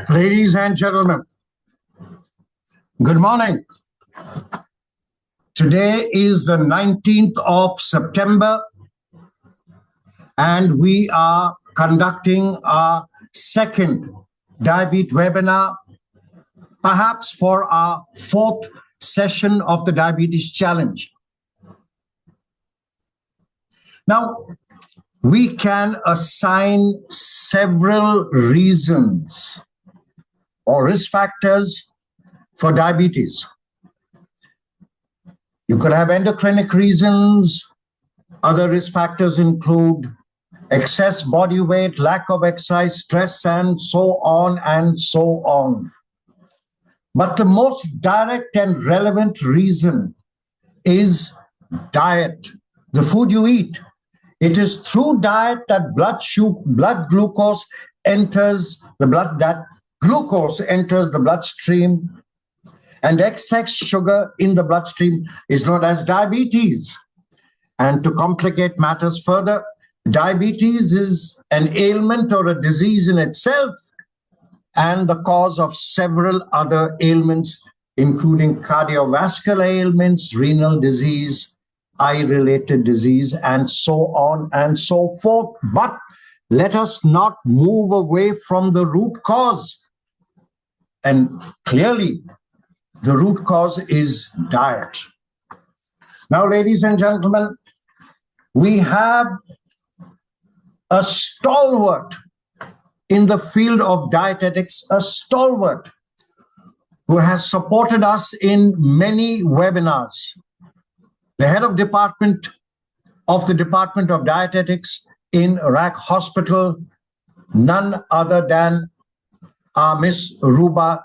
Ladies and gentlemen, good morning. Today is the 19th of September, and we are conducting our second Diabeat webinar, perhaps for our fourth session of the Diabetes Challenge. Now, we can assign several reasons or risk factors for diabetes. You could have endocrinic reasons. Other risk factors include excess body weight, lack of exercise, stress, and so on and so on. But the most direct and relevant reason is diet, the food you eat. It is through diet that blood glucose enters the bloodstream, and excess sugar in the bloodstream is known as diabetes. And to complicate matters further, diabetes is an ailment or a disease in itself and the cause of several other ailments, including cardiovascular ailments, renal disease, eye-related disease, and so on and so forth. But let us not move away from the root cause. And clearly, the root cause is diet. Now, ladies and gentlemen, we have a stalwart in the field of dietetics, a stalwart who has supported us in many webinars. The head of the Department of Dietetics in RAC Hospital, none other than Miss Ruba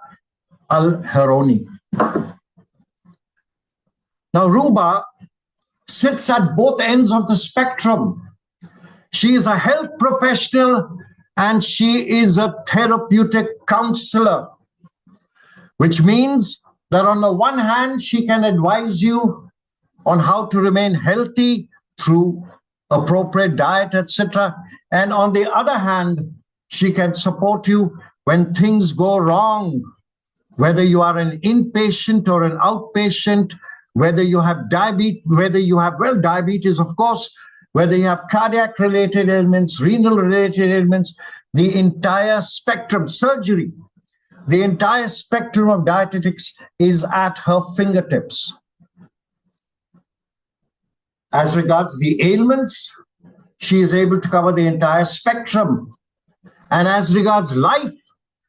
Al-Haroni. Now, Ruba sits at both ends of the spectrum. She is a health professional and she is a therapeutic counselor, which means that on the one hand, she can advise you on how to remain healthy through appropriate diet, etc. And on the other hand, she can support you when things go wrong, whether you are an inpatient or an outpatient, whether you have diabetes, diabetes, of course, whether you have cardiac-related ailments, renal-related ailments, the entire spectrum, surgery, the entire spectrum of dietetics is at her fingertips. As regards the ailments, she is able to cover the entire spectrum. And as regards life,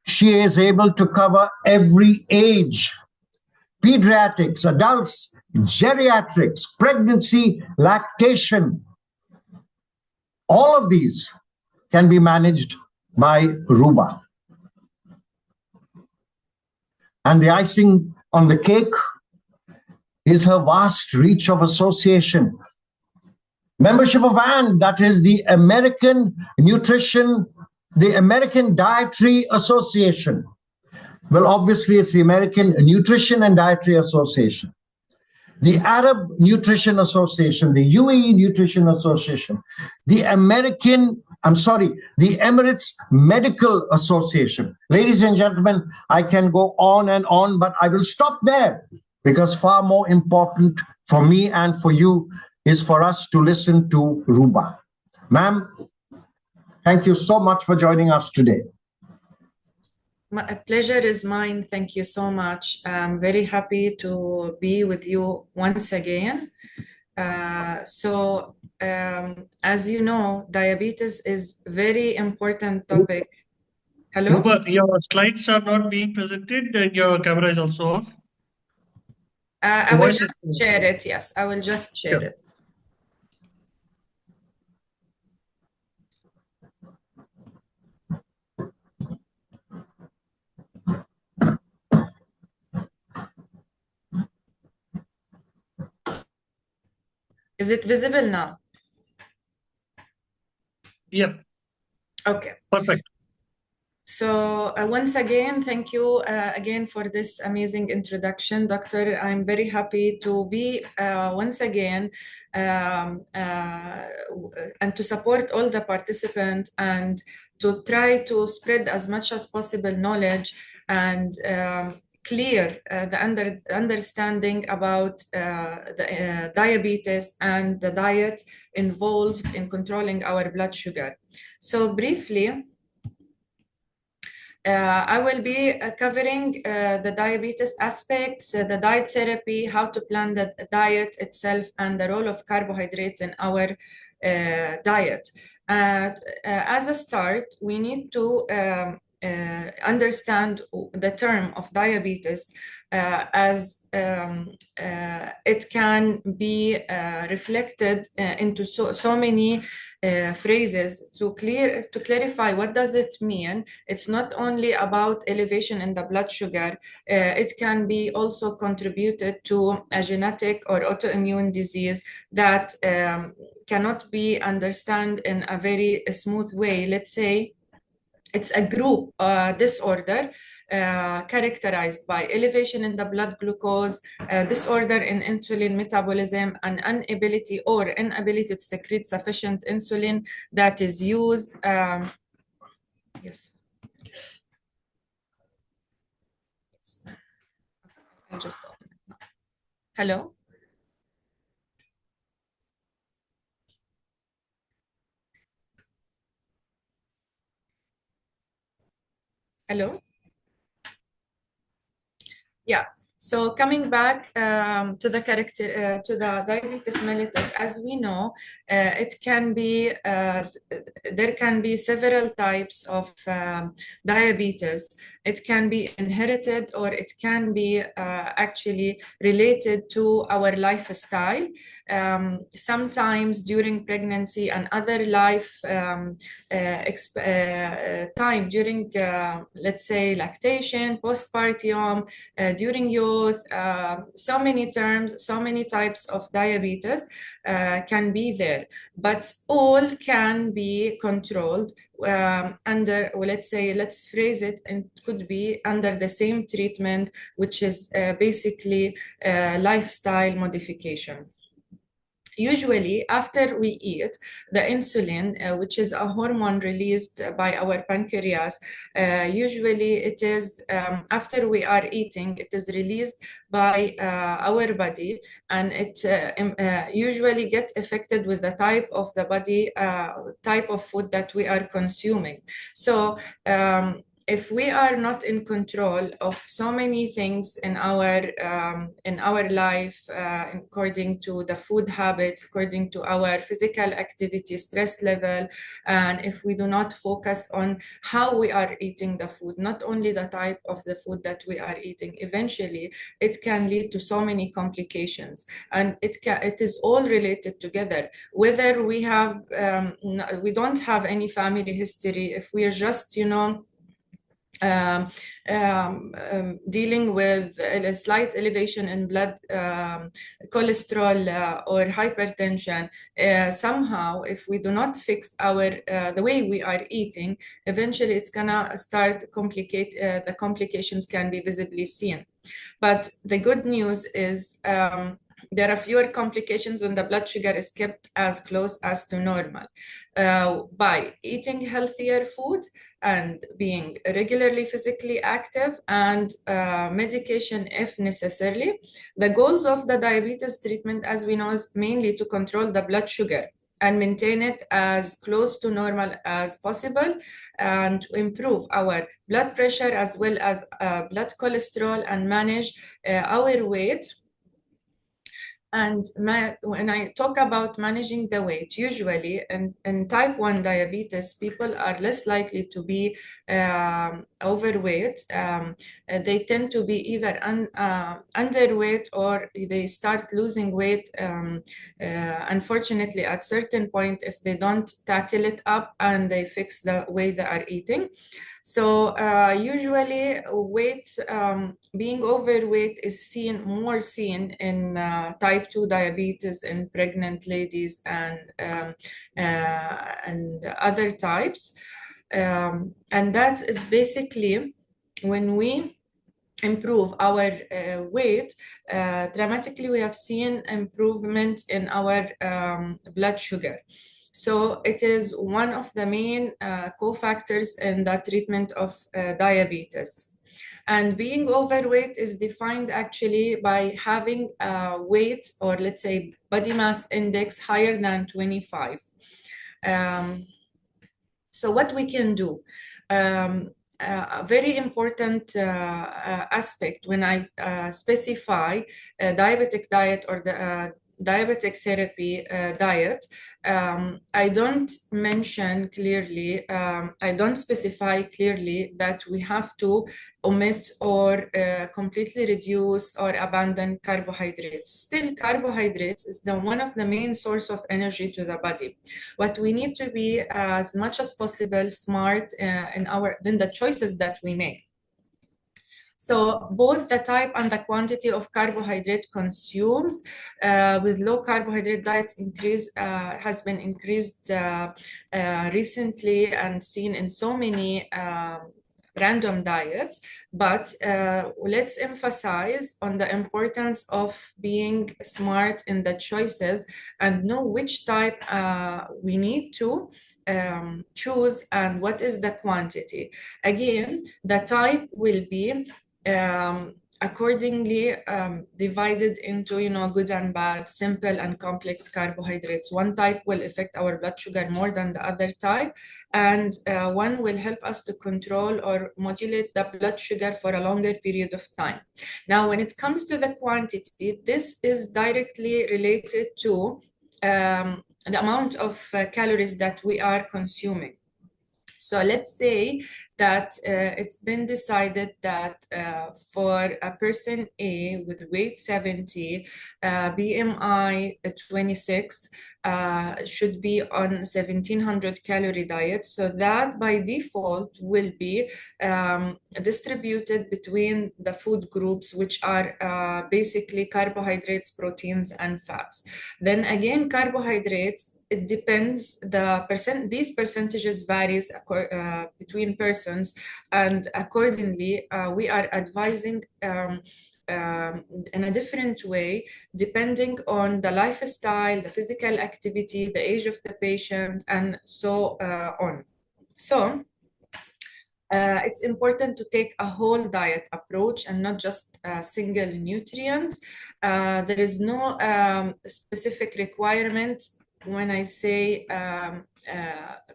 she is able to cover every age. Pediatrics, adults, geriatrics, pregnancy, lactation. All of these can be managed by Ruba. And the icing on the cake is her vast reach of association. Membership of AND, that is the American Dietary Association. Well, obviously, it's the American Nutrition and Dietary Association. The Arab Nutrition Association, the UAE Nutrition Association, the Emirates Medical Association. Ladies and gentlemen, I can go on and on, but I will stop there because far more important for me and for you is for us to listen to Ruba. Ma'am, thank you so much for joining us today. My pleasure is mine. Thank you so much. I'm very happy to be with you once again. As you know, diabetes is a very important topic. Hello? Ruba, your slides are not being presented and your camera is also off. I will just share it. Yes, I will just share it. Is it visible now? Yep. Okay. Perfect. So once again, thank you again for this amazing introduction, Doctor. I'm very happy to be once again and to support all the participants and to try to spread as much as possible knowledge and clear the understanding about the diabetes and the diet involved in controlling our blood sugar. So briefly, I will be covering the diabetes aspects, the diet therapy, how to plan the diet itself, and the role of carbohydrates in our diet. As a start, we need to understand the term of diabetes as it can be reflected into so many phrases to clarify what does it mean. It's not only about elevation in the blood sugar. It can be also contributed to a genetic or autoimmune disease that cannot be understood in a very smooth way. Let's say it's a group disorder characterized by elevation in the blood glucose, disorder in insulin metabolism, and inability to secrete sufficient insulin that is used. Yes. I'll just open it now. Hello? Hello? Yeah. So coming back to the diabetes mellitus, as we know, it can be there can be several types of diabetes. It can be inherited, or it can be actually related to our lifestyle. Sometimes during pregnancy and other life time during, let's say, lactation, postpartum, during youth, so many terms, so many types of diabetes can be there, but all can be controlled under, let's say, let's phrase it, and could be under the same treatment, which is basically lifestyle modification. Usually, after we eat, the insulin, which is a hormone released by our pancreas, usually it is after we are eating, it is released by our body, and it usually gets affected with the type of the body, type of food that we are consuming. So if we are not in control of so many things in our life, according to the food habits, according to our physical activity, stress level, and if we do not focus on how we are eating the food, not only the type of the food that we are eating, eventually it can lead to so many complications, and it is all related together. Whether we don't have any family history, if we are just, dealing with a slight elevation in blood cholesterol or hypertension, somehow if we do not fix the way we are eating, eventually it's gonna start the complications can be visibly seen. But the good news is there are fewer complications when the blood sugar is kept as close as to normal. By eating healthier food and being regularly physically active and medication if necessary. The goals of the diabetes treatment, as we know, is mainly to control the blood sugar and maintain it as close to normal as possible, and to improve our blood pressure as well as blood cholesterol, and manage our weight. And when I talk about managing the weight, usually in type 1 diabetes, people are less likely to be overweight. They tend to be either underweight, or they start losing weight, unfortunately, at certain point, if they don't tackle it up and they fix the way they are eating. So usually being overweight is more seen in type 2 diabetes in pregnant ladies and other types. And that is basically when we improve our weight, dramatically we have seen improvement in our blood sugar. So it is one of the main cofactors in the treatment of diabetes. And being overweight is defined actually by having a weight, or let's say body mass index, higher than 25. So what we can do, a very important aspect when I specify a diabetic diet or the diabetic therapy diet, I don't mention clearly, I don't specify clearly that we have to omit or completely reduce or abandon carbohydrates. Still, carbohydrates is one of the main source of energy to the body. What we need to be as much as possible smart in the choices that we make. So both the type and the quantity of carbohydrate consumes with low carbohydrate diets has been increased recently and seen in so many random diets, but let's emphasize on the importance of being smart in the choices and know which type we need to choose and what is the quantity. Again, the type will be accordingly divided into, good and bad, simple and complex carbohydrates. One type will affect our blood sugar more than the other type, and one will help us to control or modulate the blood sugar for a longer period of time. Now, when it comes to the quantity, this is directly related to the amount of calories that we are consuming. So let's say that it's been decided that for a person A with weight 70, BMI 26, should be on 1700 calorie diet. So that by default will be distributed between the food groups, which are basically carbohydrates, proteins, and fats. Then again, carbohydrates, it depends, these percentages varies between persons, and accordingly we are advising in a different way depending on the lifestyle, the physical activity, the age of the patient, and so on. So it's important to take a whole diet approach and not just a single nutrient. There is no specific requirement when I say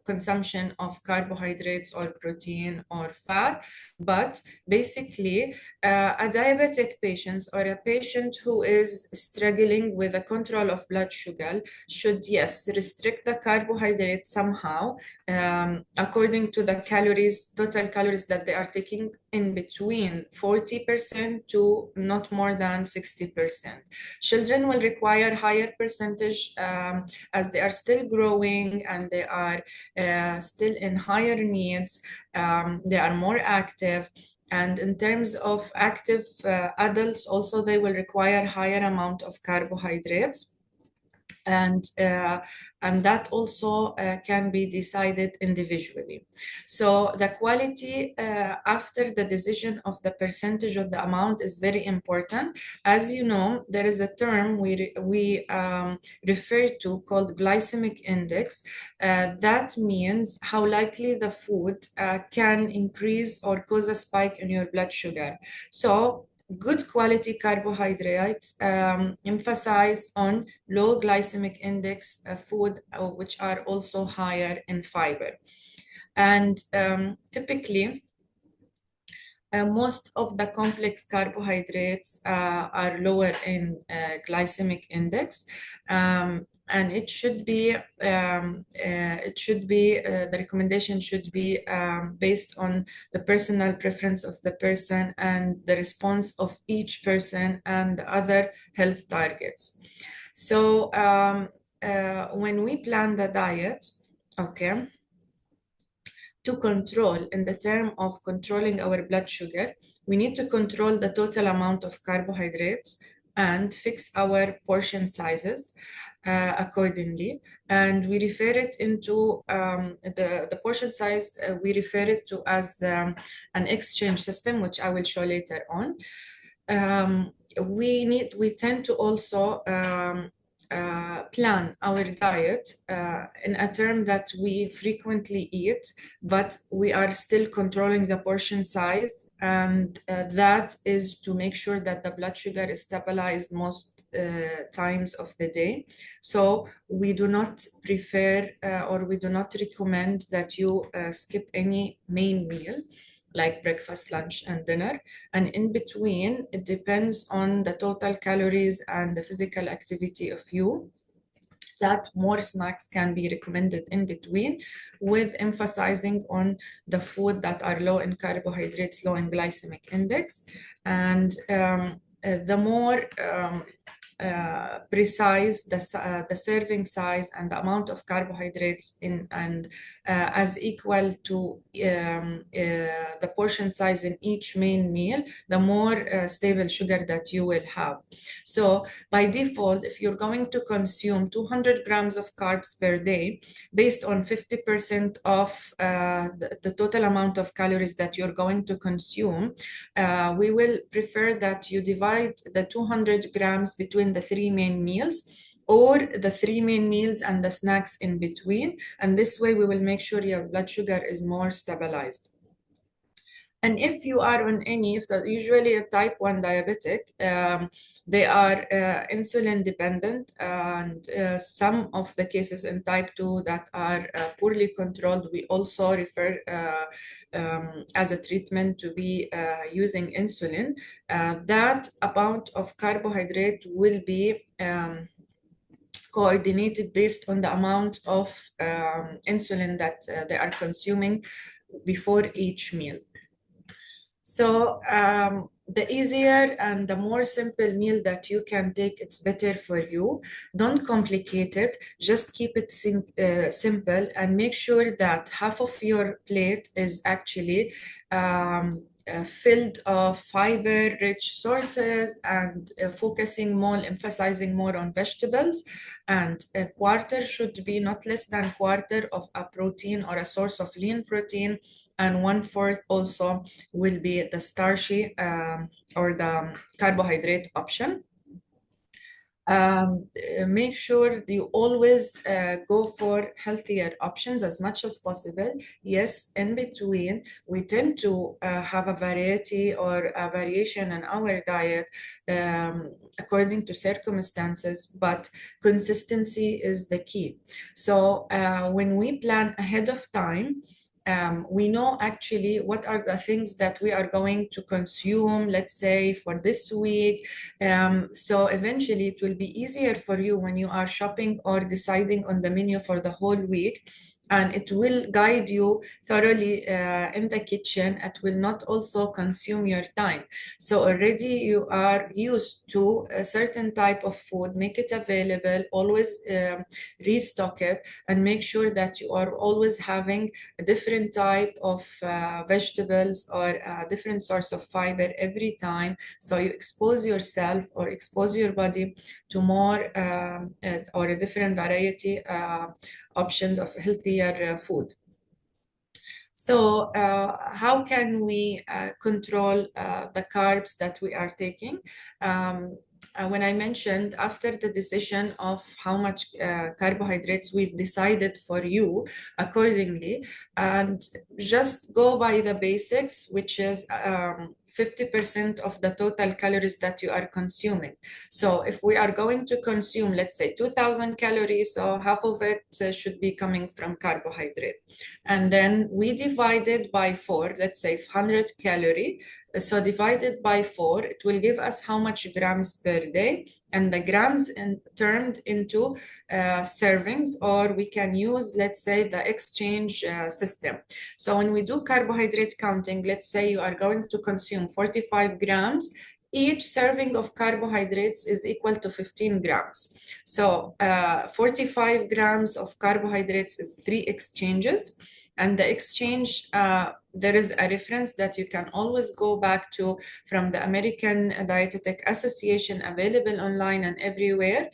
consumption of carbohydrates or protein or fat, but basically a diabetic patient or a patient who is struggling with the control of blood sugar should, yes, restrict the carbohydrates somehow according to the total calories that they are taking, in between 40% to not more than 60%. Children will require higher percentage as they are still growing and they are still in higher needs. They are more active. And in terms of active adults, also they will require higher amount of carbohydrates. And that also can be decided individually. So the quality after the decision of the percentage of the amount is very important. As you know, there is a term we refer to called glycemic index. That means how likely the food can increase or cause a spike in your blood sugar. So good quality carbohydrates emphasize on low glycemic index food, which are also higher in fiber. And typically, most of the complex carbohydrates are lower in glycemic index. And it should be the recommendation should be based on the personal preference of the person and the response of each person and the other health targets. So when we plan the diet, okay, to control, in the term of controlling our blood sugar, we need to control the total amount of carbohydrates, and fix our portion sizes accordingly. And we refer it into the portion size, we refer it to as an exchange system, which I will show later on. We tend to also plan our diet in a term that we frequently eat, but we are still controlling the portion size, and that is to make sure that the blood sugar is stabilized most times of the day. So we do not prefer or we do not recommend that you skip any main meal like breakfast, lunch, and dinner. And in between, it depends on the total calories and the physical activity of you, that more snacks can be recommended in between, with emphasizing on the food that are low in carbohydrates, low in glycemic index. And the more precise the serving size and the amount of carbohydrates in, and as equal to the portion size in each main meal, the more stable sugar that you will have. So by default, if you're going to consume 200 grams of carbs per day, based on 50% of the total amount of calories that you're going to consume, we will prefer that you divide the 200 grams between the 3 main meals, or the 3 main meals and the snacks in between. And this way we will make sure your blood sugar is more stabilized. And if you are on any, if the, usually a type 1 diabetic, they are insulin dependent, and some of the cases in type 2 that are poorly controlled, we also refer as a treatment to be using insulin. That amount of carbohydrate will be coordinated based on the amount of insulin that they are consuming before each meal. So the easier and the more simple meal that you can take, it's better for you. Don't complicate it, just keep it simple, and make sure that half of your plate is actually filled of fiber-rich sources, and emphasizing more on vegetables. And a quarter should be not less than quarter of a protein or a source of lean protein, and 1/4 also will be the starchy or the carbohydrate option. Make sure you always go for healthier options as much as possible. Yes, in between, we tend to have a variety or a variation in our diet according to circumstances, but consistency is the key. So when we plan ahead of time, we know actually what are the things that we are going to consume, let's say, for this week. So eventually it will be easier for you when you are shopping or deciding on the menu for the whole week, and it will guide you thoroughly in the kitchen. It will not also consume your time. So already you are used to a certain type of food, make it available, always restock it, and make sure that you are always having a different type of vegetables or a different source of fiber every time. So you expose yourself or expose your body to more or a different variety options of healthier food. So how can we control the carbs that we are taking? When I mentioned after the decision of how much carbohydrates we've decided for you accordingly, and just go by the basics, which is 50% of the total calories that you are consuming. So if we are going to consume, let's say 2,000 calories, so half of it should be coming from carbohydrate. And then we divided by 4, let's say 100 calorie. So divided by 4, it will give us how much grams per day, and the grams turned into servings, or we can use, let's say, the exchange system. So when we do carbohydrate counting, let's say you are going to consume 45 grams, each serving of carbohydrates is equal to 15 grams. So 45 grams of carbohydrates is 3 exchanges. And the exchange, there is a reference that you can always go back to from the American Dietetic Association, available online and everywhere.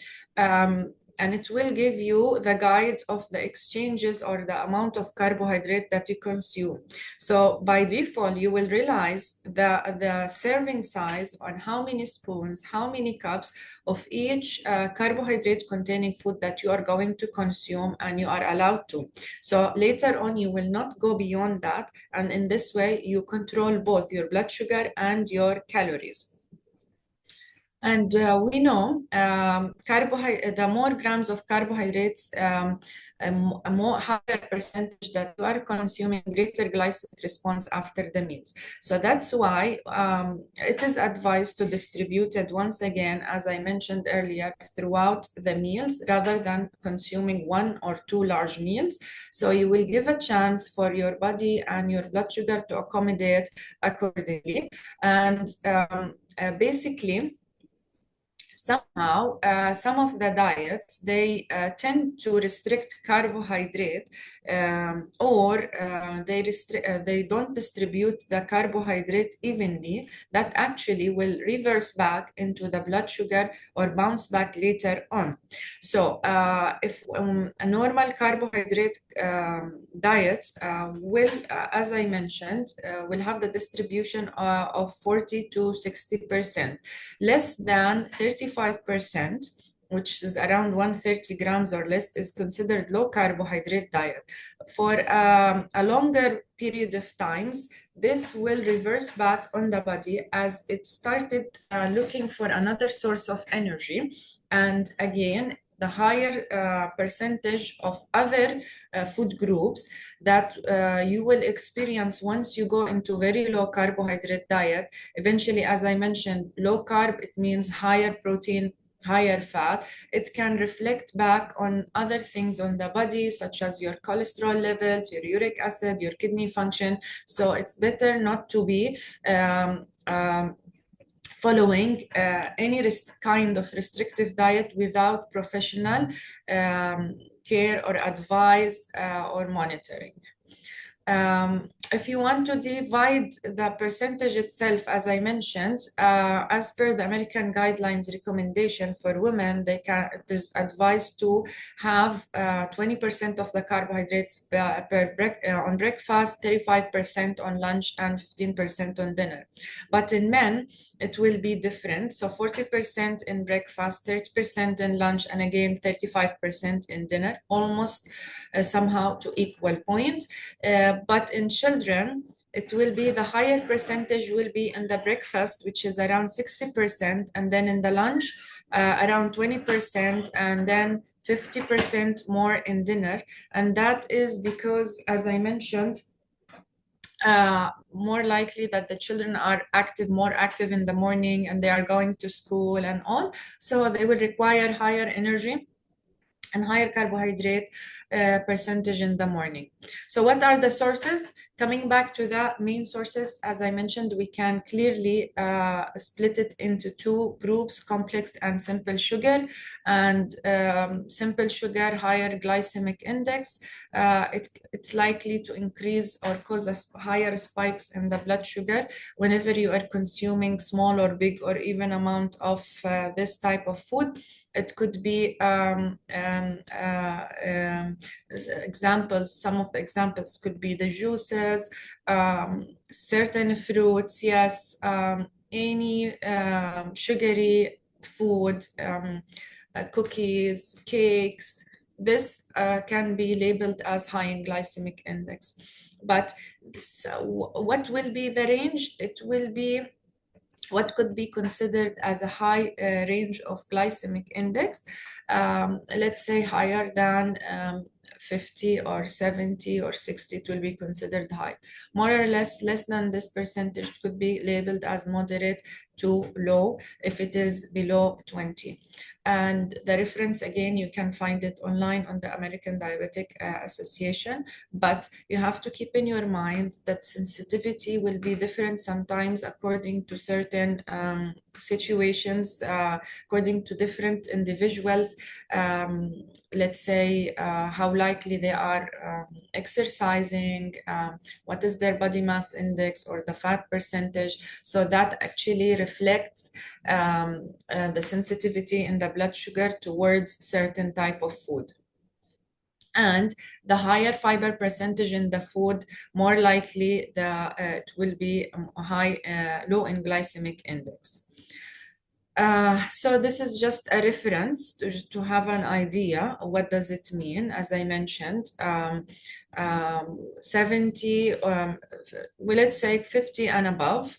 And it will give you the guide of the exchanges or the amount of carbohydrate that you consume. So by default, you will realize the serving size on how many spoons, how many cups of each carbohydrate containing food that you are going to consume and you are allowed to. So later on, you will not go beyond that. And in this way, you control both your blood sugar and your calories. And we know the more grams of carbohydrates, a more higher percentage that you are consuming, greater glycemic response after the meals. So that's why it is advised to distribute it once again, as I mentioned earlier, throughout the meals rather than consuming 1 or 2 large meals. So you will give a chance for your body and your blood sugar to accommodate accordingly. And basically, somehow, some of the diets, they tend to restrict carbohydrate, or they don't distribute the carbohydrate evenly. That actually will reverse back into the blood sugar or bounce back later on. So if a normal carbohydrate diet will, as I mentioned, will have the distribution of 40 to 60%. Less than 35%, which is around 130 grams or less, is considered low carbohydrate diet. For a longer period of times, this will reverse back on the body as it started looking for another source of energy. And again, the higher percentage of other food groups that you will experience once you go into very low carbohydrate diet. Eventually, as I mentioned, low carb, it means higher protein, higher fat. It can reflect back on other things on the body, such as your cholesterol levels, your uric acid, your kidney function. So it's better not to be following any kind of restrictive diet without professional care or advice or monitoring. If you want to divide the percentage itself, as I mentioned, as per the American guidelines recommendation for women, it is advised to have 20% of the carbohydrates on breakfast, 35% on lunch, and 15% on dinner. But in men, it will be different. So 40% in breakfast, 30% in lunch, and again 35% in dinner, almost somehow to equal point. But in children, it will be the higher percentage will be in the breakfast, which is around 60%, and then in the lunch, around 20%, and then 50% more in dinner. And that is because, as I mentioned, more likely that the children are more active in the morning, and they are going to school and all. So they will require higher energy and higher carbohydrate percentage in the morning. So what are the sources? Coming back to the main sources, as I mentioned, we can clearly split it into 2 groups, complex and simple sugar. And simple sugar, higher glycemic index, it's likely to increase or cause higher spikes in the blood sugar whenever you are consuming small or big or even amount of this type of food. It could be examples. Some of the examples could be the juices, certain fruits, yes, any sugary food, cookies, cakes. This can be labeled as high in glycemic index. But what will be the range? It will be what could be considered as a high range of glycemic index. Let's say higher than 50 or 70 or 60, it will be considered high. More or less than this percentage could be labeled as moderate to low if it is below 20. And the reference, again, you can find it online on the American Diabetic Association. But you have to keep in your mind that sensitivity will be different sometimes according to certain situations, according to different individuals. Let's say how likely they are exercising, what is their body mass index or the fat percentage. So that actually reflects the sensitivity in the blood sugar towards certain type of food. And the higher fiber percentage in the food, more likely it will be low in glycemic index. So this is just a reference to have an idea of what does it mean. As I mentioned, 70, well, let's say 50 and above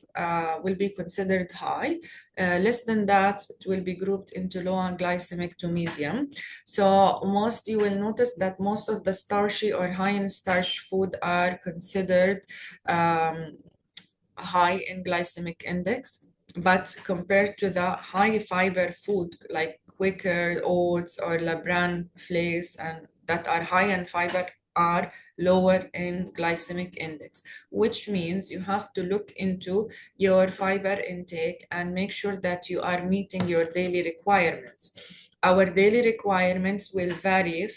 will be considered high. Less than that, it will be grouped into low and glycemic to medium. So you will notice that most of the starchy or high in starch food are considered high in glycemic index. But compared to the high fiber food like Quaker oats or Labran flakes, and that are high in fiber, are lower in glycemic index, which means you have to look into your fiber intake and make sure that you are meeting your daily requirements. Our daily requirements will vary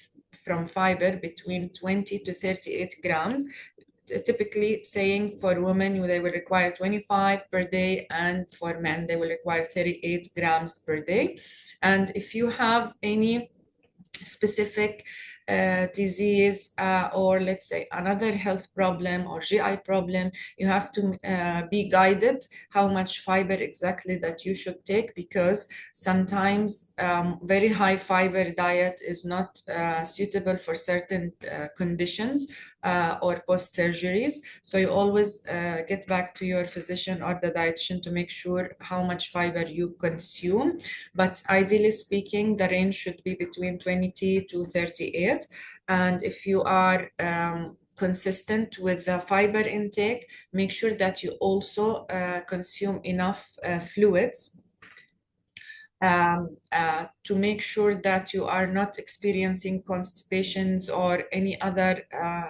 from fiber between 20 to 38 grams, typically saying for women they will require 25 per day, and for men they will require 38 grams per day. And if you have any specific disease or let's say another health problem or GI problem, you have to be guided how much fiber exactly that you should take, because sometimes very high fiber diet is not suitable for certain conditions or post surgeries. So you always get back to your physician or the dietitian to make sure how much fiber you consume. But ideally speaking, the range should be between 20 to 38. And if you are consistent with the fiber intake, make sure that you also consume enough fluids to make sure that you are not experiencing constipations or any other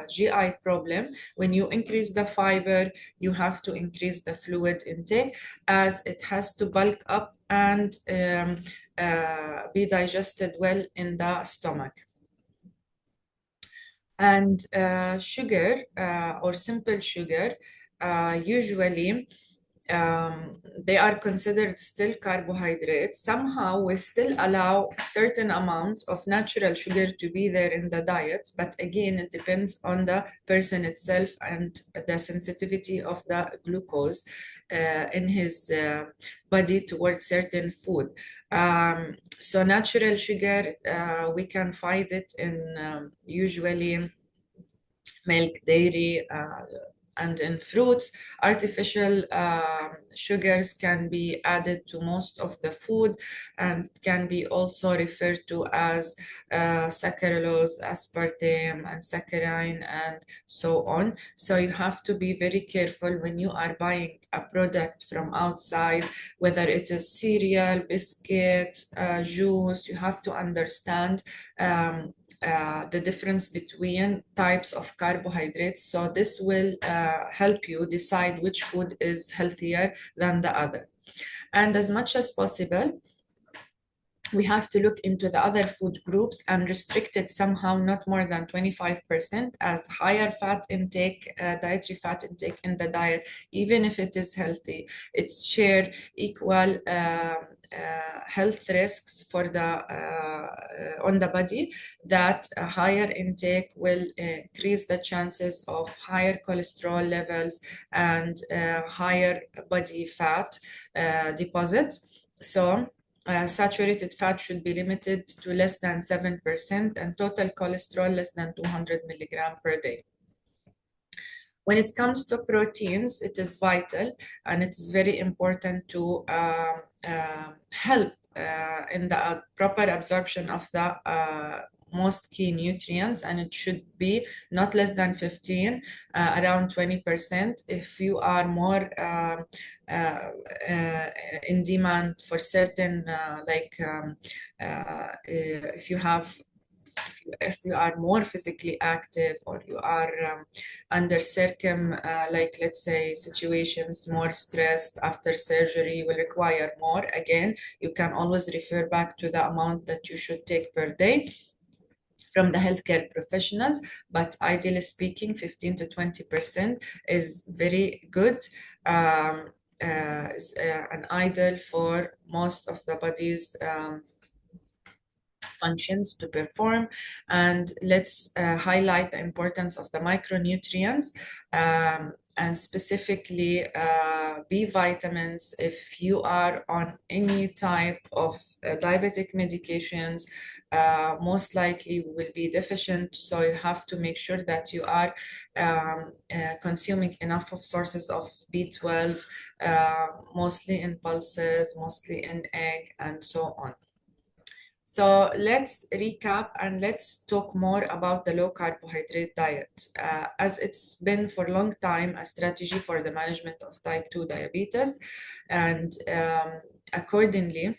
GI problem. When you increase the fiber, you have to increase the fluid intake, as it has to bulk up and be digested well in the stomach. And sugar or simple sugar, usually they are considered still carbohydrates. Somehow we still allow certain amount of natural sugar to be there in the diet, but again, it depends on the person itself and the sensitivity of the glucose in his body towards certain food. So natural sugar, we can find it in usually milk, dairy, and in fruits. Artificial sugars can be added to most of the food and can be also referred to as saccharose, aspartame, and saccharine, and so on. So you have to be very careful when you are buying a product from outside, whether it is cereal, biscuit, juice. You have to understand the difference between types of carbohydrates. So this will help you decide which food is healthier than the other. And as much as possible, we have to look into the other food groups and restrict it somehow not more than 25%, as higher fat intake, dietary fat intake in the diet, even if it is healthy, it's share equal health risks for on the body. That a higher intake will increase the chances of higher cholesterol levels and higher body fat deposits. So saturated fat should be limited to less than 7%, and total cholesterol less than 200 milligrams per day. When it comes to proteins, it is vital and it's very important to help in the proper absorption of the most key nutrients, and it should be not less than 15, around 20%. If you are more in demand for certain if you are more physically active, or you are under let's say situations, more stressed after surgery, will require more. Again, you can always refer back to the amount that you should take per day from the healthcare professionals, but ideally speaking, 15 to 20% is very good. Is an ideal for most of the body's functions to perform. And let's highlight the importance of the micronutrients, and specifically B vitamins. If you are on any type of diabetic medications, most likely will be deficient, so you have to make sure that you are consuming enough of sources of B12, mostly in pulses, mostly in egg, and so on. So let's recap and let's talk more about the low carbohydrate diet, as it's been for a long time a strategy for the management of type 2 diabetes. And accordingly,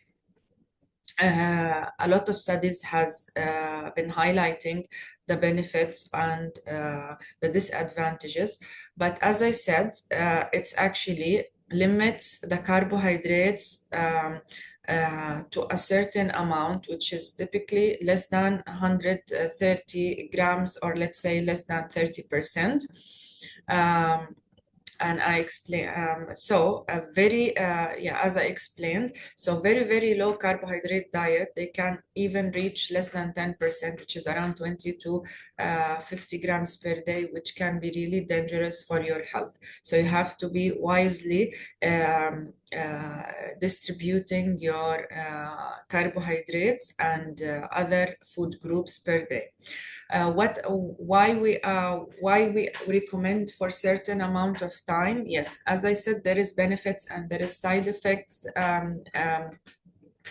a lot of studies has been highlighting the benefits and the disadvantages. But as I said, it's actually limits the carbohydrates to a certain amount, which is typically less than 130 grams, or let's say less than 30%. And I explain, as I explained, so very, very low carbohydrate diet, they can even reach less than 10%, which is around 20 to 50 grams per day, which can be really dangerous for your health. So you have to be wisely distributing your carbohydrates and other food groups per day. Why we recommend for certain amount of time? Yes, as I said, there is benefits and there is side effects.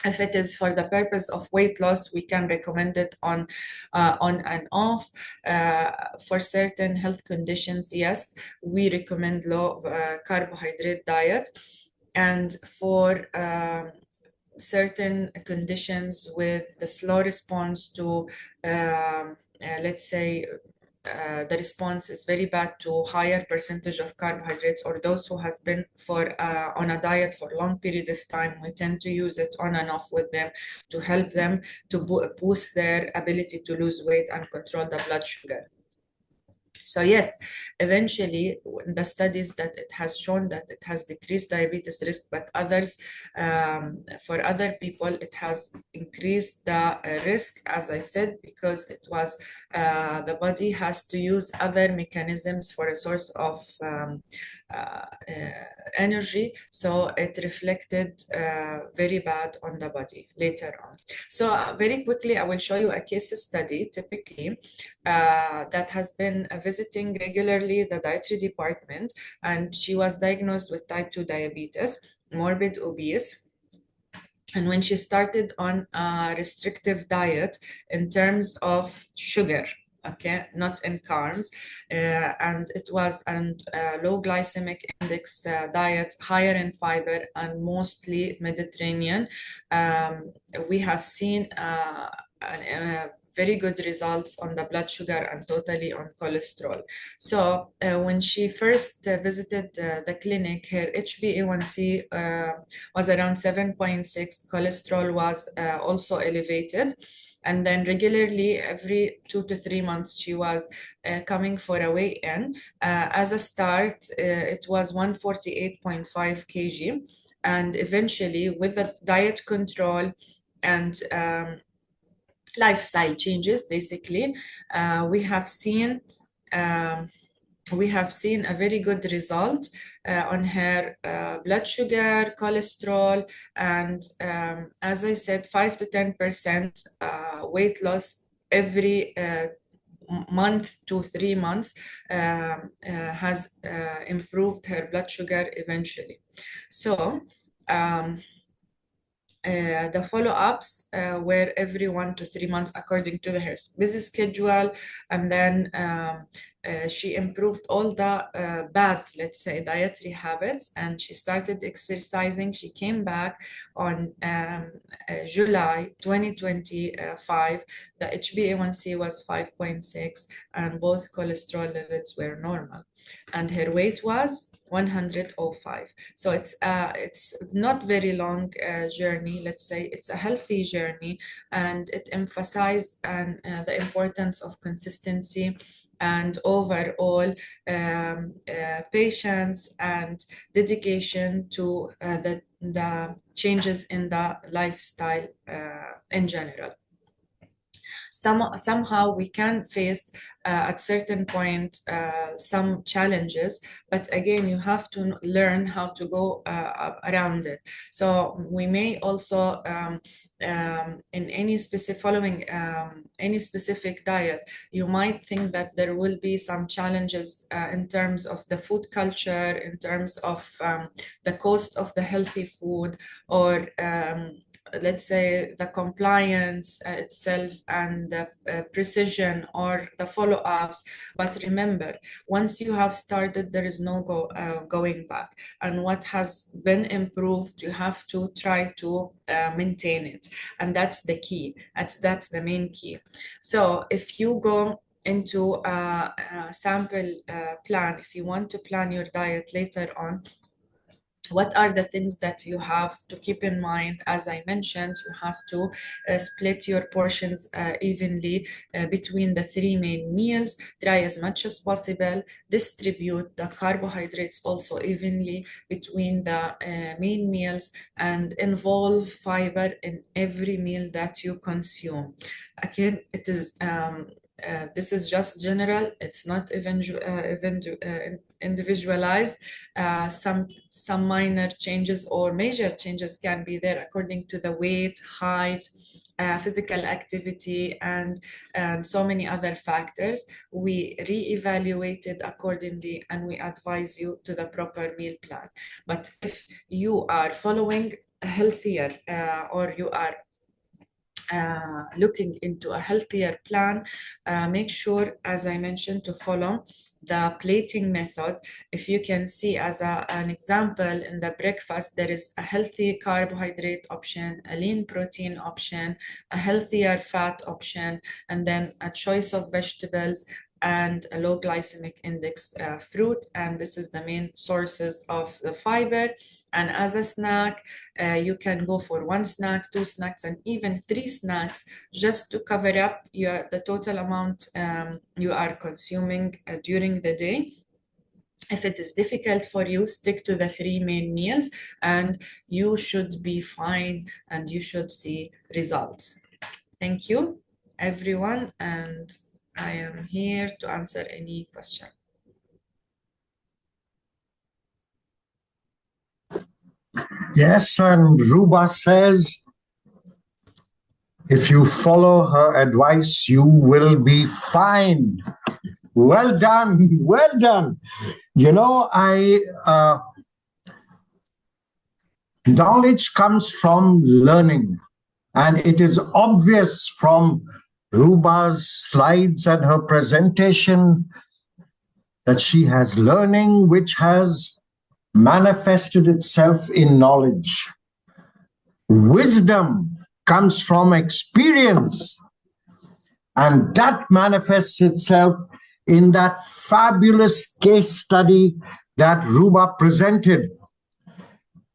If it is for the purpose of weight loss, we can recommend it on and off. For certain health conditions, yes, we recommend low carbohydrate diet. And for certain conditions with the slow response to, let's say, the response is very bad to higher percentage of carbohydrates, or those who has been on a diet for a long period of time, we tend to use it on and off with them to help them to boost their ability to lose weight and control the blood sugar. So yes, eventually, the studies that it has shown that it has decreased diabetes risk, but others, for other people, it has increased the risk, as I said, because it was the body has to use other mechanisms for a source of energy. So it reflected very bad on the body later on. So very quickly, I will show you a case study, typically, that has been visiting regularly the dietary department, and she was diagnosed with type 2 diabetes, morbid obese. And when she started on a restrictive diet in terms of sugar, okay, not in carbs, and it was a low glycemic index diet, higher in fiber, and mostly Mediterranean, we have seen very good results on the blood sugar and totally on cholesterol. So when she first visited the clinic, her HbA1c was around 7.6, cholesterol was also elevated. And then regularly, every 2 to 3 months, she was coming for a weigh-in. As a start, it was 148.5 kg. And eventually, with the diet control and lifestyle changes, basically, we have seen a very good result on her blood sugar, cholesterol, and as I said, 5 to 10% weight loss every month to 3 months has improved her blood sugar eventually. So the follow-ups were every 1 to 3 months according to her busy schedule, and then she improved all the bad, let's say, dietary habits, and she started exercising. She came back on July 2025. The HbA1c was 5.6 and both cholesterol levels were normal, and her weight was 105. So it's not very long journey, let's say. It's a healthy journey, and it emphasizes the importance of consistency and overall patience and dedication to the changes in the lifestyle in general. Somehow we can face at certain point some challenges, but again, you have to learn how to go around it. So we may also in any specific following any specific diet, you might think that there will be some challenges in terms of the food culture, in terms of the cost of the healthy food, or let's say the compliance itself and the precision or the follow-ups. But remember, once you have started, there is no going back, and what has been improved, you have to try to maintain it, and that's the key. That's the main key. So if you go into a sample plan, if you want to plan your diet later on, what are the things that you have to keep in mind? As I mentioned, you have to split your portions evenly between the 3 main meals. Try as much as possible. Distribute the carbohydrates also evenly between the main meals, and involve fiber in every meal that you consume. Again, it is this is just general. It's not individualized. Some minor changes or major changes can be there according to the weight, height, physical activity, and so many other factors. We re-evaluated accordingly, and we advise you to the proper meal plan. But if you are following a healthier or you are looking into a healthier plan, make sure, as I mentioned, to follow the plating method. If you can see as an example, in the breakfast, there is a healthy carbohydrate option, a lean protein option, a healthier fat option, and then a choice of vegetables and a low glycemic index fruit. And this is the main sources of the fiber. And as a snack, you can go for 1 snack, 2 snacks, and even 3 snacks, just to cover up the total amount you are consuming during the day. If it is difficult for you, stick to the 3 main meals, and you should be fine, and you should see results. Thank you, everyone, and I am here to answer any question. Yes, and Ruba says, if you follow her advice, you will be fine. Well done, well done. You know, knowledge comes from learning, and it is obvious from Ruba's slides and her presentation that she has learning which has manifested itself in knowledge. Wisdom comes from experience, and that manifests itself in that fabulous case study that Ruba presented.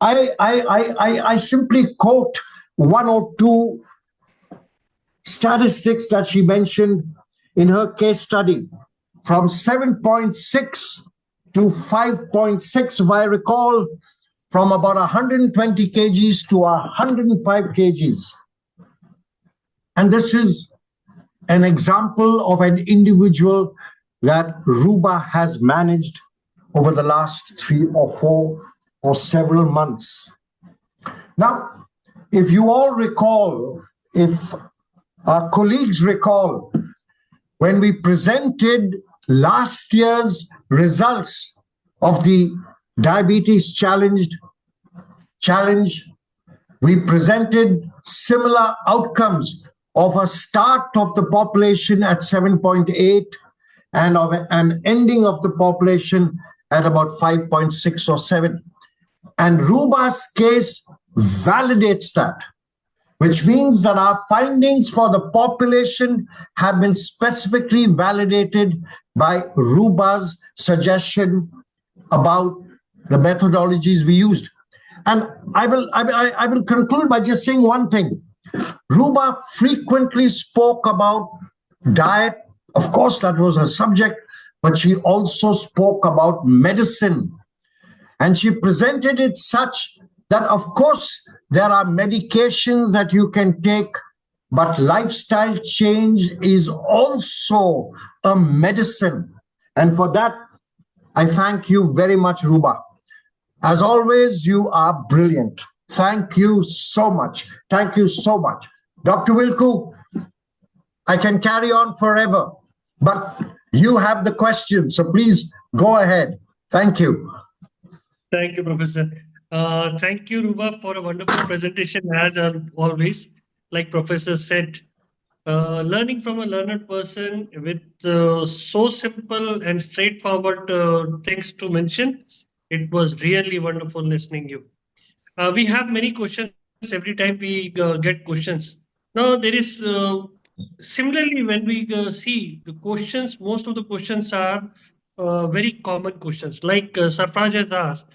I simply quote 1 or 2 statistics that she mentioned in her case study. From 7.6 to 5.6, if I recall, from about 120 kgs to 105 kgs. And this is an example of an individual that Ruba has managed over the last 3 or 4 or several months. Now, if you all recall, if our colleagues recall, when we presented last year's results of the Diabetes Challenge, We presented similar outcomes of a start of the population at 7.8 and of an ending of the population at about 5.6 or 7. And Ruba's case validates that, which means that our findings for the population have been specifically validated by Ruba's suggestion about the methodologies we used. And I will conclude by just saying one thing. Ruba frequently spoke about diet. Of course, that was her subject, but she also spoke about medicine. And she presented it such that, of course, there are medications that you can take, but lifestyle change is also a medicine. And for that, I thank you very much, Ruba. As always, you are brilliant. Thank you so much. Thank you so much. Dr. Wilku, I can carry on forever, but you have the question, so please go ahead. Thank you. Thank you, Professor. Thank you, Ruba, for a wonderful presentation, as always. Like Professor said, learning from a learned person with so simple and straightforward things to mention, it was really wonderful listening you. We have many questions every time we get questions. Now, there is similarly when we see the questions, most of the questions are very common questions. Like Sarfaj has asked,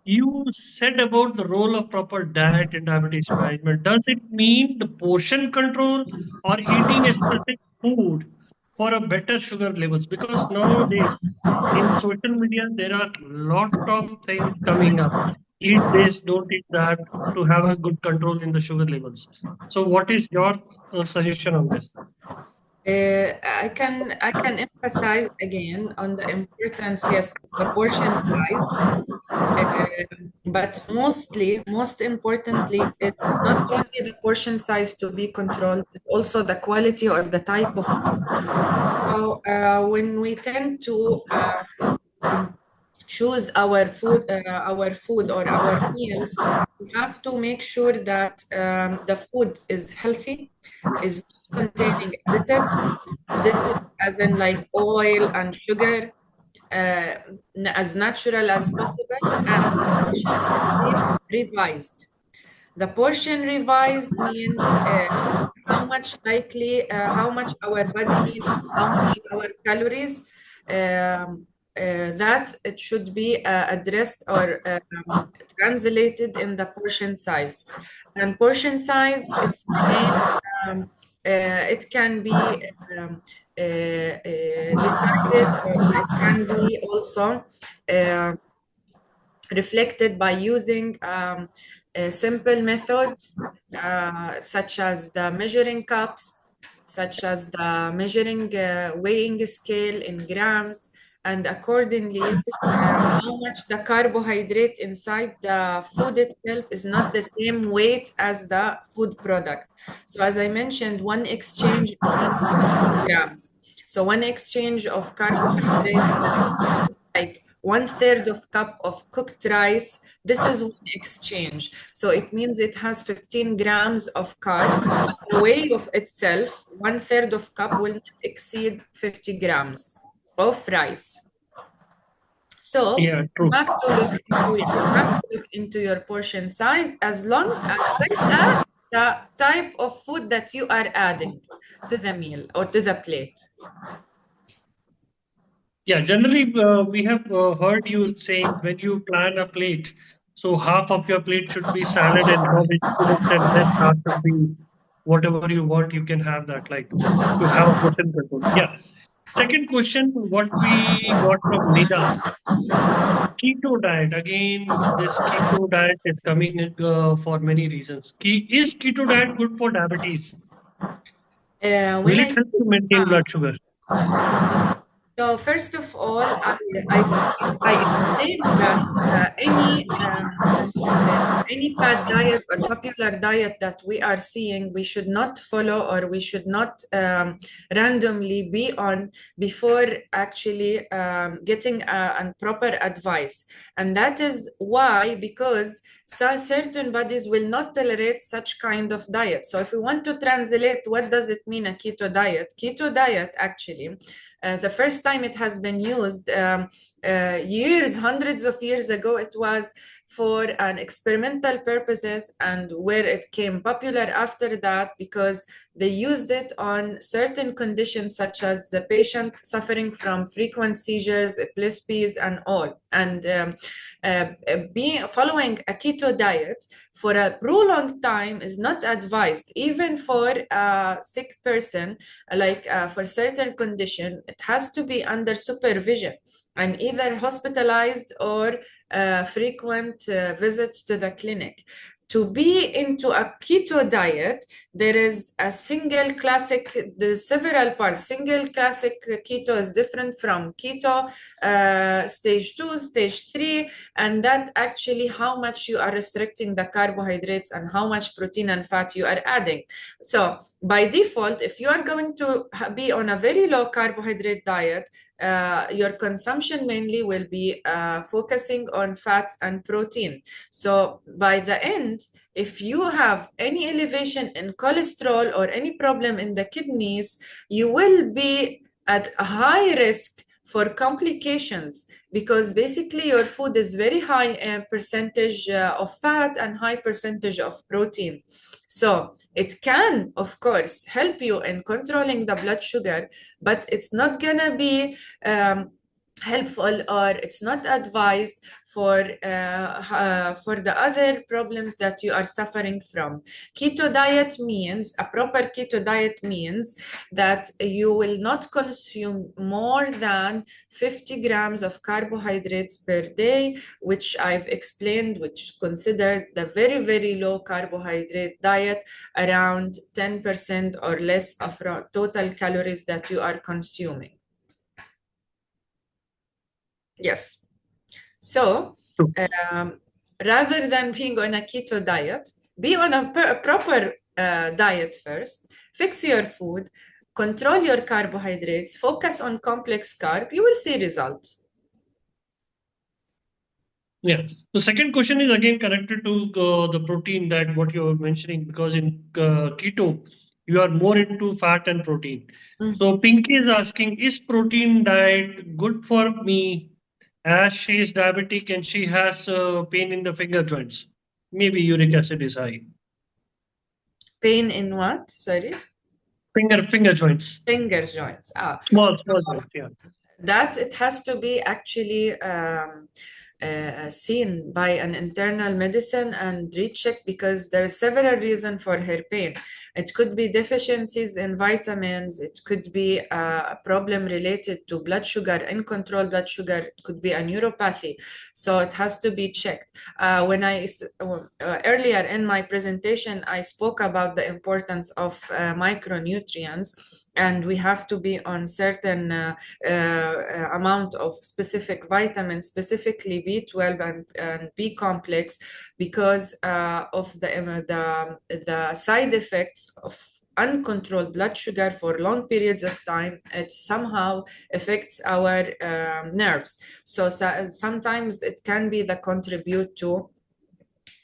you said about the role of proper diet in diabetes management. Does it mean the portion control or eating a specific food for a better sugar levels? Because nowadays in social media there are lot of things coming up. Eat this, don't eat that, to have a good control in the sugar levels. So, what is your suggestion on this? I can emphasize again on the importance, yes, of the portion size. But most importantly, it's not only the portion size to be controlled, but also the quality or the type of food. So when we tend to choose our food or our meals, we have to make sure that the food is healthy, is not containing additives, as in like oil and sugar, as natural as possible, and revised. The portion revised means how much our body needs, how much our calories, that it should be addressed or translated in the portion size. And portion size, it can be decided, or it can be also reflected by using simple methods such as the measuring cups, such as the measuring weighing scale in grams, and accordingly how much the carbohydrate inside the food itself is not the same weight as the food product. So as I mentioned, one exchange is grams. So one exchange of carbohydrate, like 1/3 of cup of cooked rice, this is one exchange. So it means it has 15 grams of carb. But the weight of itself, 1/3 of cup will not exceed 50 grams of rice. So Yeah, you have to look into your portion size as well as the type of food that you are adding to the meal or to the plate. Yeah, generally we have heard you saying when you plan a plate, so half of your plate should be salad and raw vegetables, and then half should be whatever you want. You can have that, like to have a portion control. Yeah. Second question, what we got from Nida, keto diet. Again, this keto diet is coming for many reasons. Is keto diet good for diabetes? Will it help to maintain blood sugar? So first of all, I explained that any pre-fad diet or popular diet that we are seeing, we should not follow, or we should not randomly be on before actually getting proper advice. And that is why, because certain bodies will not tolerate such kind of diet. So if we want to translate, what does it mean, a keto diet? Keto diet, actually, the first time it has been used hundreds of years ago, it was for an experimental purposes, and where it came popular after that because they used it on certain conditions such as the patient suffering from frequent seizures, epilepsies, and all. And following a keto diet for a prolonged time is not advised, even for a sick person, like for certain condition. It has to be under supervision and either hospitalized or frequent visits to the clinic. To be into a keto diet, there is a single classic, there's several parts. Single classic keto is different from keto stage 2, stage 3, and that actually how much you are restricting the carbohydrates and how much protein and fat you are adding. So by default, if you are going to be on a very low carbohydrate diet, your consumption mainly will be focusing on fats and protein. So by the end, if you have any elevation in cholesterol or any problem in the kidneys, you will be at a high risk for complications, because basically your food is very high percentage of fat and high percentage of protein. So it can, of course, help you in controlling the blood sugar, but it's not gonna be helpful, or it's not advised for the other problems that you are suffering from. Keto diet means, a proper keto diet means that you will not consume more than 50 grams of carbohydrates per day, which I've explained, which is considered the very, very low carbohydrate diet, around 10% or less of total calories that you are consuming. Yes. So rather than being on a keto diet, be on a proper diet first, fix your food, control your carbohydrates, focus on complex carb, you will see results. Yeah. The second question is again connected to the protein that what you were mentioning, because in keto, you are more into fat and protein. So Pinky is asking, is protein diet good for me, as she is diabetic and she has pain in the finger joints? Maybe uric acid is high. Pain in what? Sorry? Finger joints. Finger joints. Small joints, yeah. That it has to be actually seen by an internal medicine and rechecked, because there are several reasons for her pain. It could be deficiencies in vitamins. It could be a problem related to blood sugar, uncontrolled blood sugar. It could be a neuropathy. So it has to be checked. When I earlier in my presentation, I spoke about the importance of micronutrients, and we have to be on certain amount of specific vitamins, specifically B12 and B complex, because of the side effects of uncontrolled blood sugar for long periods of time. It somehow affects our nerves. So sometimes it can be the contribute to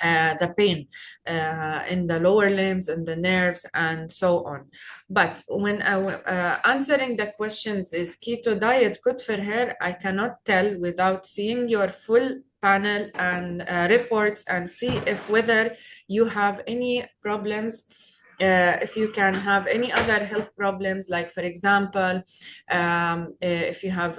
the pain in the lower limbs and the nerves and so on. But when answering the questions, is keto diet good for her, I cannot tell without seeing your full panel and reports, and see if whether you have any problems. If you can have any other health problems, like for example, if you have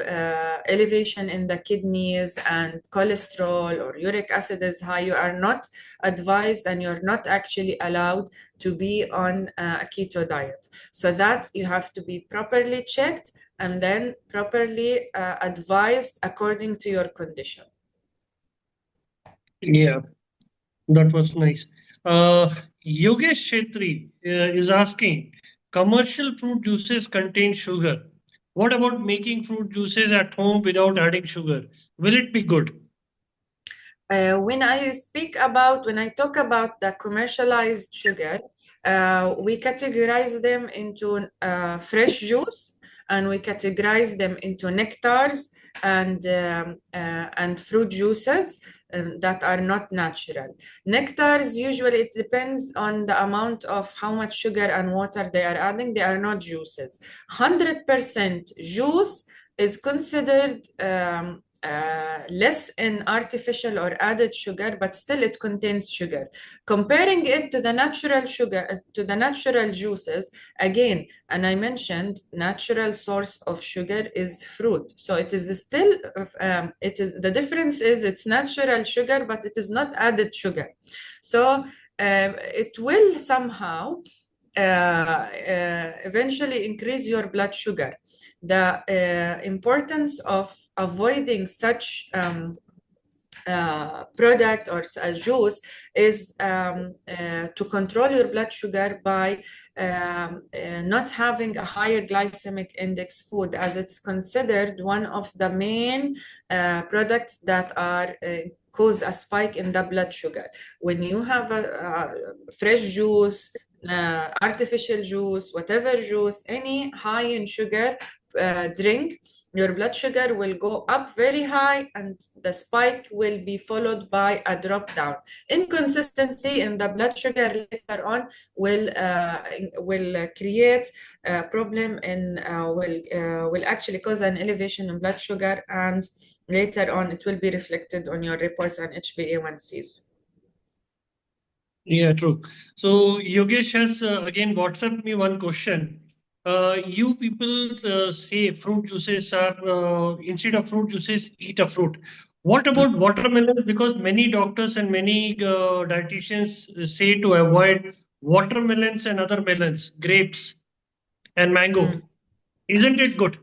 elevation in the kidneys and cholesterol or uric acid is high, you are not advised and you're not actually allowed to be on a keto diet. So that you have to be properly checked and then properly advised according to your condition. Yeah, that was nice. Yogesh Shetri is asking, commercial fruit juices contain sugar. What about making fruit juices at home without adding sugar? Will it be good? When I talk about the commercialized sugar, we categorize them into fresh juice, and we categorize them into nectars and fruit juices that are not natural. Nectars, usually it depends on the amount of how much sugar and water they are adding. They are not juices. 100% juice is considered less in artificial or added sugar, but still it contains sugar. Comparing it to the natural sugar, to the natural juices, again, and I mentioned natural source of sugar is fruit. So it is still, the difference is it's natural sugar, but it is not added sugar. So it will somehow eventually increase your blood sugar. The importance of avoiding such product or juice is to control your blood sugar by not having a higher glycemic index food, as it's considered one of the main products that are cause a spike in the blood sugar. When you have a fresh juice, artificial juice, whatever juice, any high in sugar drink, your blood sugar will go up very high, and the spike will be followed by a drop down. Inconsistency in the blood sugar later on will create a problem and will actually cause an elevation in blood sugar, and later on it will be reflected on your reports and HbA1cs. Yeah, true. So Yogesh has again WhatsApp me one question. You people say fruit juices are instead of fruit juices, eat a fruit. What about watermelon? Because many doctors and many dietitians say to avoid watermelons and other melons, grapes and mango. Isn't it good?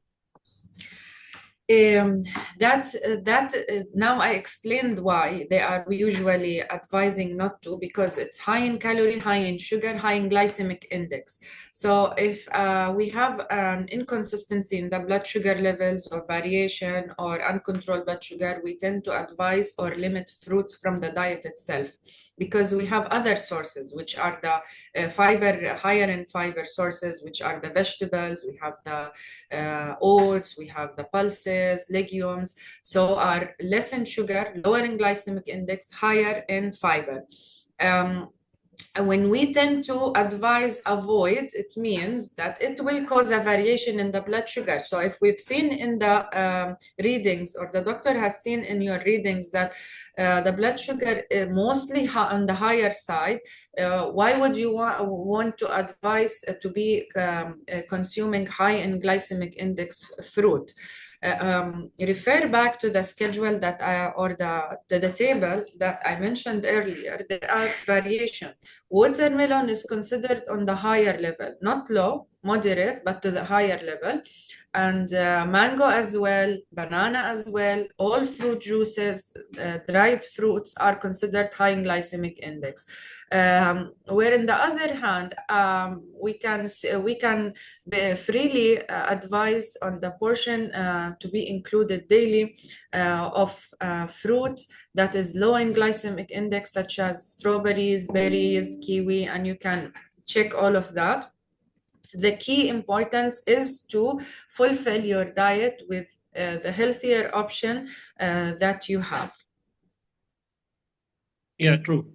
Now I explained why they are usually advising not to, because it's high in calorie, high in sugar, high in glycemic index. So if we have an inconsistency in the blood sugar levels or variation or uncontrolled blood sugar, we tend to advise or limit fruits from the diet itself, because we have other sources, which are the fiber, higher in fiber sources, which are the vegetables. We have the oats, we have the pulses, legumes, so are less in sugar, lower in glycemic index, higher in fiber. When we tend to advise avoid, it means that it will cause a variation in the blood sugar. So if we've seen in the readings, or the doctor has seen in your readings, that the blood sugar is mostly on the higher side, why would you want to advise to be consuming high in glycemic index fruit? Refer back to the schedule that or the table that I mentioned earlier. There are variation. Watermelon is considered on the higher level, not low, moderate, but to the higher level. And mango as well, banana as well, all fruit juices, dried fruits are considered high in glycemic index. Where in the other hand, we can freely advise on the portion to be included daily of fruit that is low in glycemic index, such as strawberries, berries, kiwi, and you can check all of that. The key importance is to fulfill your diet with the healthier option that you have. Yeah, true.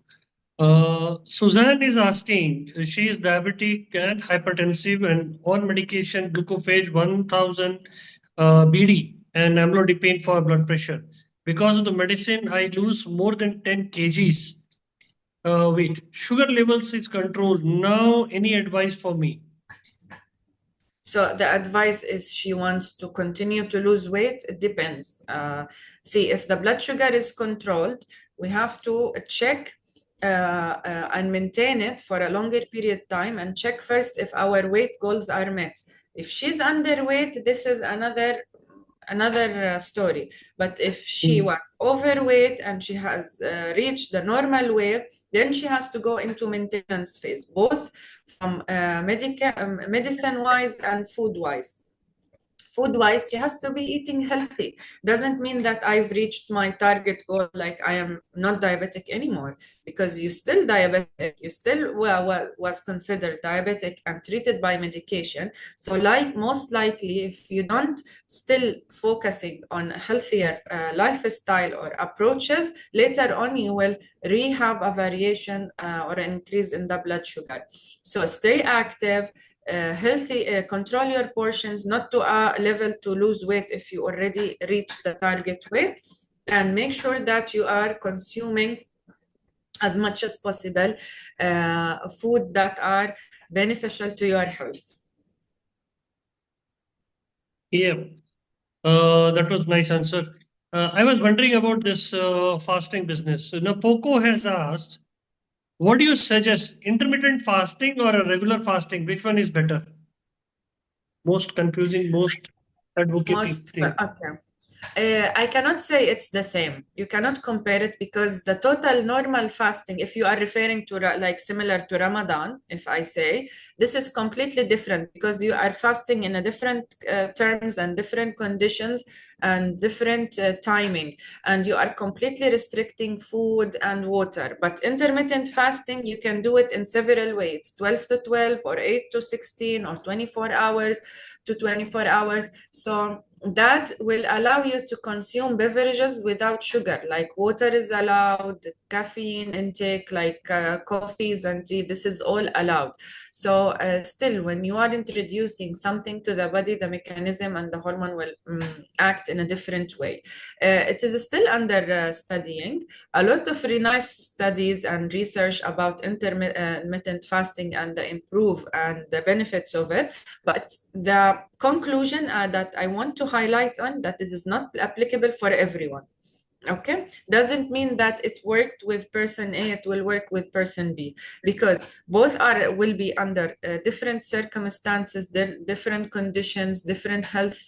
Suzanne is asking, she is diabetic and hypertensive and on medication glucophage 1000 BD and amlodipine for blood pressure. Because of the medicine, I lose more than 10 kgs weight. Sugar levels is controlled. Now, any advice for me? So the advice is she wants to continue to lose weight. It depends. See, if the blood sugar is controlled, we have to check and maintain it for a longer period of time, and check first if our weight goals are met. If she's underweight, this is another story. But if she was overweight and she has reached the normal weight, then she has to go into maintenance phase, both from medicine wise and food wise. food-wise, she has to be eating healthy. Doesn't mean that I've reached my target goal, like I am not diabetic anymore, because you still diabetic, you still was considered diabetic and treated by medication. So like most likely, if you don't still focusing on healthier lifestyle or approaches, later on you will have a variation or an increase in the blood sugar. So stay active, healthy, control your portions, not to a level to lose weight if you already reached the target weight, and make sure that you are consuming as much as possible food that are beneficial to your health. Yeah, that was nice answer. I was wondering about this fasting business. Now, Poco has asked, what do you suggest, intermittent fasting or a regular fasting? Which one is better? Most confusing, most advocating thing. Okay. I cannot say it's the same. You cannot compare it, because the total normal fasting, if you are referring to like similar to Ramadan, if I say, this is completely different, because you are fasting in a different terms and different conditions and different timing, and you are completely restricting food and water. But intermittent fasting, you can do it in several ways: 12 to 12, or 8 to 16, or 24 hours to 24 hours. So that will allow you to consume beverages without sugar, like water is allowed, caffeine intake, like coffees and tea, this is all allowed. So still, when you are introducing something to the body, the mechanism and the hormone will act in a different way. It is still under studying. A lot of really nice studies and research about intermittent fasting and the improve and the benefits of it. But the conclusion that I want to highlight on, that it is not applicable for everyone. Okay, doesn't mean that it worked with person A, it will work with person B, because both will be under different circumstances, different conditions, different health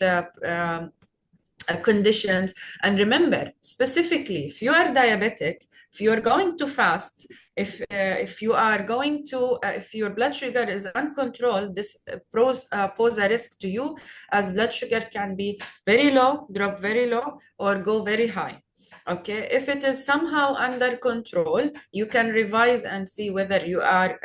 conditions. And remember, specifically, if you are diabetic, if you are going to fast, if you are going to if your blood sugar is uncontrolled, this pose a risk to you, as blood sugar can be very low, drop very low, or go very high. Okay, if it is somehow under control, you can revise and see whether you are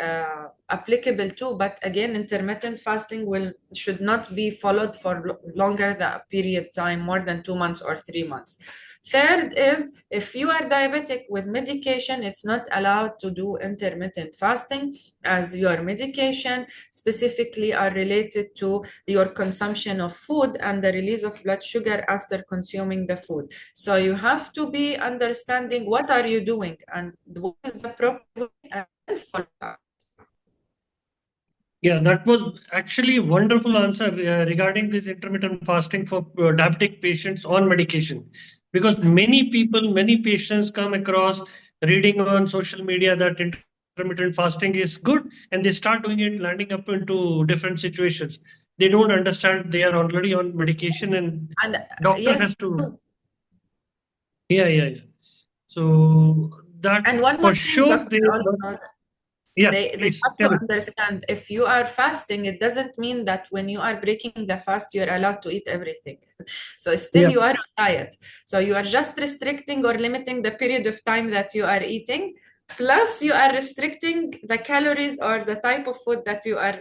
applicable to. But again, intermittent fasting should not be followed for longer the period time, more than 2 months or 3 months. Third is, if you are diabetic with medication, it's not allowed to do intermittent fasting, as your medication specifically are related to your consumption of food and the release of blood sugar after consuming the food. So you have to be understanding what are you doing and what is the proper way, and follow that. Yeah, that was actually a wonderful answer regarding this intermittent fasting for diabetic patients on medication. Because many people, many patients come across reading on social media that intermittent fasting is good, and they start doing it, landing up into different situations. They don't understand they are already on medication, and And doctor has yes, to. Yeah, yeah, yeah. So that and one for more thing, sure doctor, they. also, Yeah, they please have to tell it. understand, if you are fasting, it doesn't mean that when you are breaking the fast, you're allowed to eat everything. So still Yeah. you are on diet. So you are just restricting or limiting the period of time that you are eating. Plus, you are restricting the calories or the type of food that you are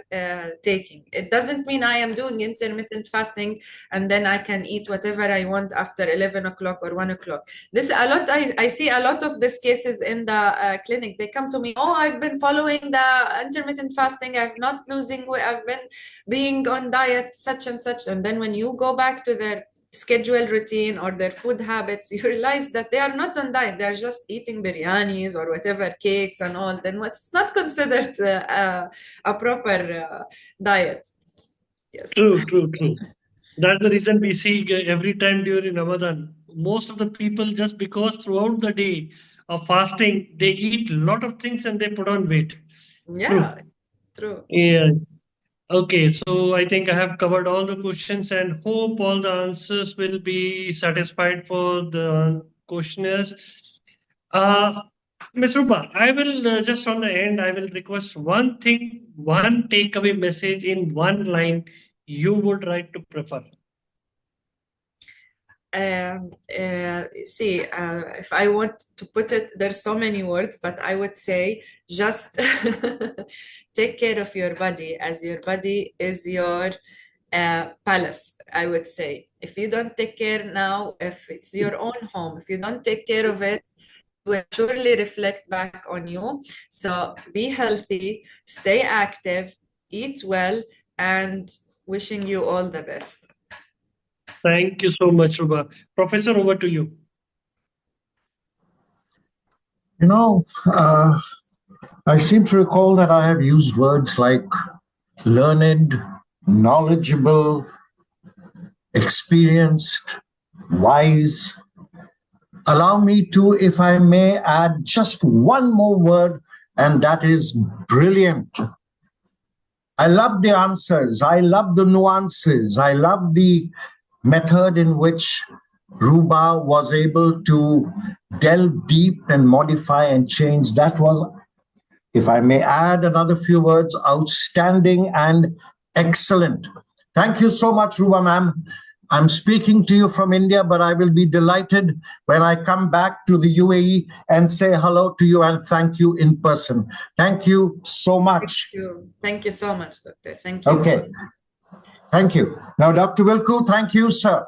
taking. It doesn't mean I am doing intermittent fasting and then I can eat whatever I want after 11 o'clock or 1 o'clock. I see a lot of these cases in the clinic. They come to me, oh, I've been following the intermittent fasting. I've not losing weight. I've been being on diet, such and such. And then when you go back to their schedule routine or their food habits, you realize that they are not on diet. They're just eating biryanis or whatever, cakes and all. Then what's not considered a proper diet. Yes. True, true, true. That's the reason we see every time during Ramadan, most of the people, just because throughout the day of fasting, they eat a lot of things and they put on weight. Yeah, True. true. Yeah. Okay, so I think I have covered all the questions and hope all the answers will be satisfied for the questionnaires. Uh, Ms. Rupa, I will just on the end, I will request one thing, one takeaway message in one line you would like to prefer. If I want to put it, there's so many words, but I would say just take care of your body, as your body is your palace, I would say. If you don't take care now, if it's your own home, if you don't take care of it, it will surely reflect back on you. So be healthy, stay active, eat well, and wishing you all the best. Thank you so much, Ruba. Professor, over to you. You know, I seem to recall that I have used words like learned, knowledgeable, experienced, wise. Allow me to, if I may, add just one more word, and that is brilliant. I love the answers. I love the nuances. I love the method in which Ruba was able to delve deep and modify and change. That was, if I may add another few words, outstanding and excellent. Thank you so much, Ruba ma'am. I'm speaking to you from India, but I will be delighted when I come back to the UAE and say hello to you and thank you in person. Thank you so much. Thank you. Thank you so much, Doctor. Thank you. Okay. Thank you. Now, Dr. Wilku, thank you, sir,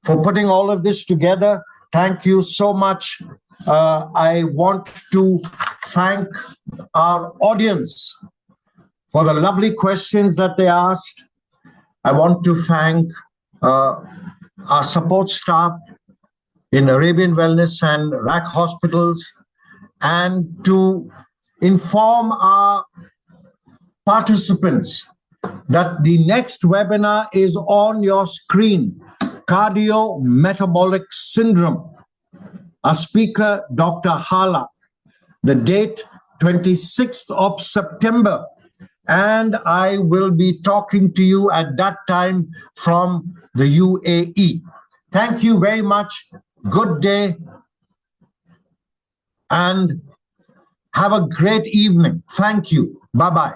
for putting all of this together. Thank you so much. I want to thank our audience for the lovely questions that they asked. I want to thank our support staff in Arabian Wellness and RAC hospitals, and to inform our participants that the next webinar is on your screen, Cardiometabolic Syndrome. Our speaker, Dr. Hala. The date, 26th of September. And I will be talking to you at that time from the UAE. Thank you very much. Good day. And have a great evening. Thank you. Bye-bye.